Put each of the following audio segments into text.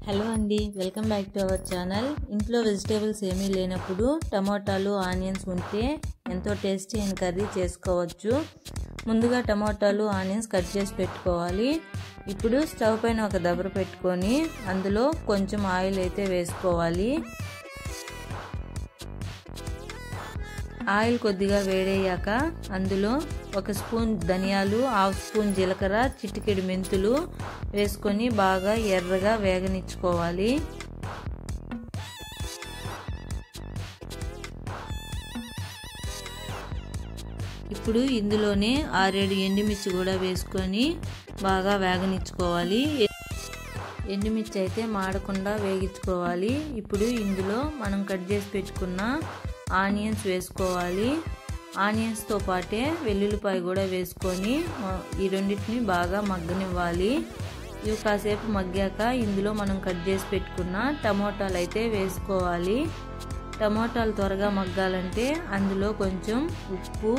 Hello అండి, welcome back to our channel. ఇంట్లో vegetables ఏమీ లేనప్పుడు టమాటాలు ఆనియన్స్ ఉంటే ఎంతో టేస్టీ అయిన కర్రీ చేసుకోవచ్చు. ముందుగా టమాటాలు ఆనియన్స్ కట్ చేసి పెట్టుకోవాలి. ఇప్పుడు స్టవ్ పైన ఒక దబర పెట్టుకొని అందులో కొంచెం ఆయిల్ అయితే వేసుకోవాలి. ఆయిల్ కొద్దిగా వేడయ్యాక అందులో ఒక స్పూన్ ధనియాలు, హాఫ్ స్పూన్ జీలకర్ర, చిటికెడు మెంతులు వేసుకొని బాగా ఎర్రగా వేగనిచ్చుకోవాలి. ఇప్పుడు ఇందులోనే 6-7 ఎండుమిర్చి కూడా వేసుకొని బాగా వేగనిచ్చుకోవాలి. ఎండుమిర్చి అయితే మాడకుండా వేగించుకోవాలి. ఇప్పుడు ఇందులో మనం కట్ చేసి పెట్టుకున్న ఆనియన్స్ వేసుకోవాలి. ఆనియన్స్తో పాటే వెల్లుల్లిపాయ కూడా వేసుకొని ఈ రెండింటిని బాగా మగ్గనివ్వాలి. ఇవి కాసేపు మగ్గాక ఇందులో మనం కట్ చేసి పెట్టుకున్న టమోటాలు అయితే వేసుకోవాలి. టమోటాలు త్వరగా మగ్గాలంటే అందులో కొంచెం ఉప్పు,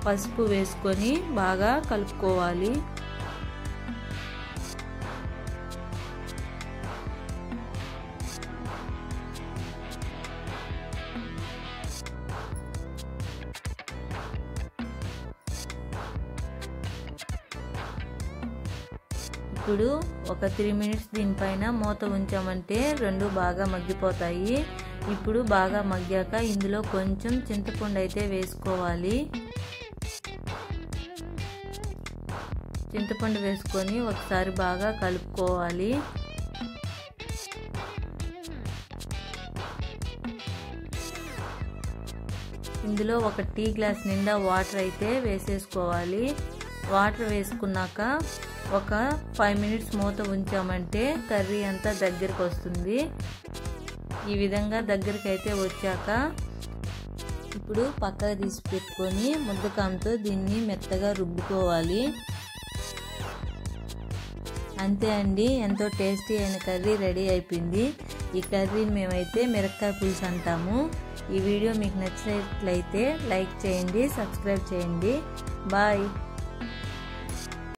పసుపు వేసుకొని బాగా కలుపుకోవాలి. ఇప్పుడు ఒక 3 మినిట్స్ దీనిపైన మూత ఉంచామంటే రెండు బాగా మగ్గిపోతాయి. ఇప్పుడు బాగా మగ్గాక ఇందులో కొంచెం చింతపండు అయితే వేసుకోవాలి. చింతపండు వేసుకొని ఒకసారి బాగా కలుపుకోవాలి. ఇందులో ఒక టీ గ్లాస్ నిండా వాటర్ అయితే వేసేసుకోవాలి. వాటర్ వేసుకున్నాక ఒక 5 మినిట్స్ మూత ఉంచామంటే కర్రీ అంతా దగ్గరికి వస్తుంది. ఈ విధంగా దగ్గరికి అయితే వచ్చాక ఇప్పుడు పక్కకు తీసి పెట్టుకొని ముద్దకాంతో దీన్ని మెత్తగా రుబ్బుకోవాలి. అంతే అండి, ఎంతో టేస్టీ అయిన కర్రీ రెడీ అయిపోయింది. ఈ కర్రీని మేమైతే మిరపకాయ పులుసు అంటాము. ఈ వీడియో మీకు నచ్చినట్లయితే లైక్ చేయండి, సబ్స్క్రైబ్ చేయండి. బాయ్.